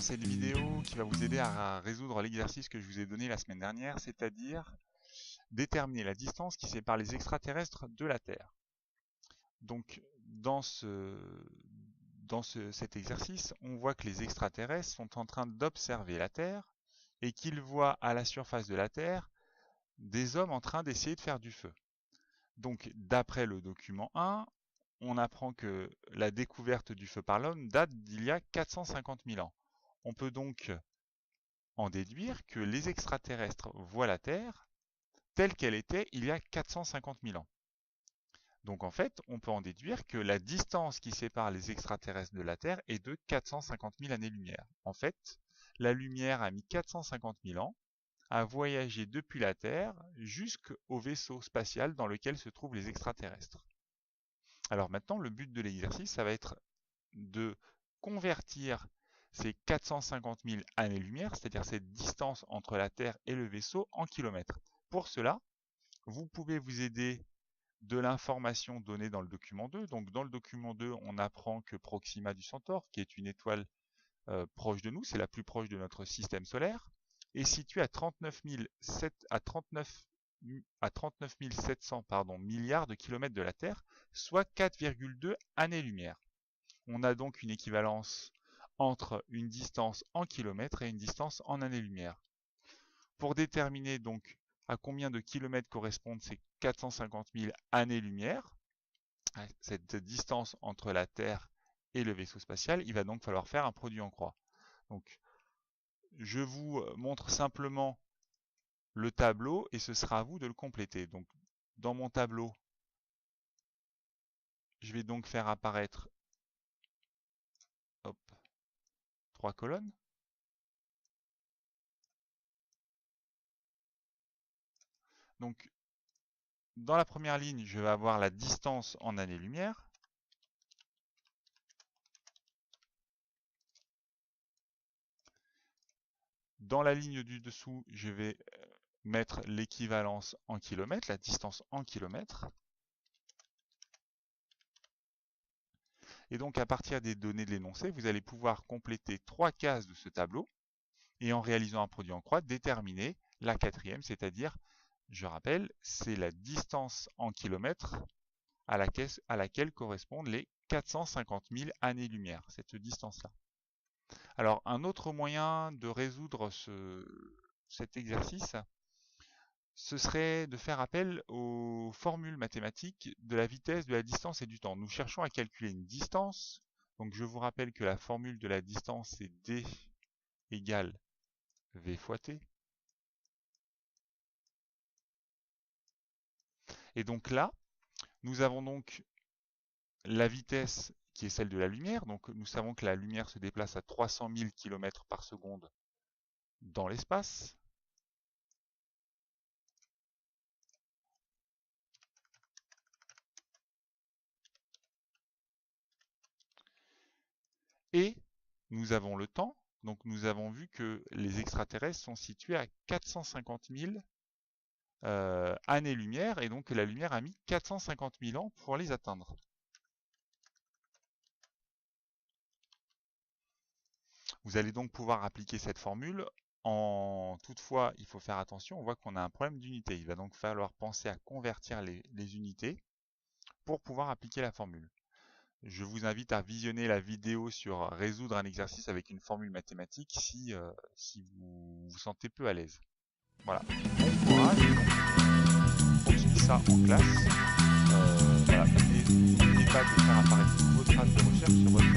cette vidéo qui va vous aider à résoudre l'exercice que je vous ai donné la semaine dernière, c'est-à-dire déterminer la distance qui sépare les extraterrestres de la Terre. Donc, dans cet exercice, on voit que les extraterrestres sont en train d'observer la Terre et qu'ils voient à la surface de la Terre des hommes en train d'essayer de faire du feu. Donc, d'après le document 1, on apprend que la découverte du feu par l'homme date d'il y a 450 000 ans. On peut donc en déduire que les extraterrestres voient la Terre telle qu'elle était il y a 450 000 ans. Donc en fait, on peut en déduire que la distance qui sépare les extraterrestres de la Terre est de 450 000 années-lumière. En fait, la lumière a mis 450 000 ans à voyager depuis la Terre jusqu'au vaisseau spatial dans lequel se trouvent les extraterrestres. Alors maintenant, le but de l'exercice, ça va être de convertir ces 450 000 années-lumière, c'est-à-dire cette distance entre la Terre et le vaisseau, en kilomètres. Pour cela, vous pouvez vous aider de l'information donnée dans le document 2. Donc dans le document 2, on apprend que Proxima du Centaure, qui est une étoile proche de nous, c'est la plus proche de notre système solaire, est située à 39 700 milliards de kilomètres de la Terre, soit 4,2 années-lumière. On a donc une équivalence entre une distance en kilomètres et une distance en années-lumière. Pour déterminer donc à combien de kilomètres correspondent ces 450 000 années-lumière, cette distance entre la Terre et le vaisseau spatial, il va donc falloir faire un produit en croix. Donc, je vous montre simplement le tableau et ce sera à vous de le compléter. Donc, dans mon tableau, je vais donc faire apparaître 3 colonnes. Donc, dans la première ligne, je vais avoir la distance en années-lumière. Dans la ligne du dessous, je vais mettre l'équivalence en kilomètres, la distance en kilomètres. Et donc, à partir des données de l'énoncé, vous allez pouvoir compléter 3 cases de ce tableau et en réalisant un produit en croix, déterminer la quatrième, c'est-à-dire, je rappelle, c'est la distance en kilomètres à laquelle correspondent les 450 000 années-lumière, cette distance-là. Alors, un autre moyen de résoudre cet exercice, ce serait de faire appel aux formules mathématiques de la vitesse, de la distance et du temps. Nous cherchons à calculer une distance. Donc, je vous rappelle que la formule de la distance est d égale v fois t. Et donc là, nous avons donc la vitesse qui est celle de la lumière. Donc nous savons que la lumière se déplace à 300 000 km par seconde dans l'espace. Et nous avons le temps. Donc nous avons vu que les extraterrestres sont situés à 450 000 années-lumière. Et donc la lumière a mis 450 000 ans pour les atteindre. Vous allez donc pouvoir appliquer cette formule. Toutefois, il faut faire attention, on voit qu'on a un problème d'unité. Il va donc falloir penser à convertir les unités pour pouvoir appliquer la formule. Je vous invite à visionner la vidéo sur résoudre un exercice avec une formule mathématique si vous vous sentez peu à l'aise. Voilà, bon courage, on poursuit ça en classe. Voilà. N'oubliez pas de faire apparaître vos traces de recherche sur votre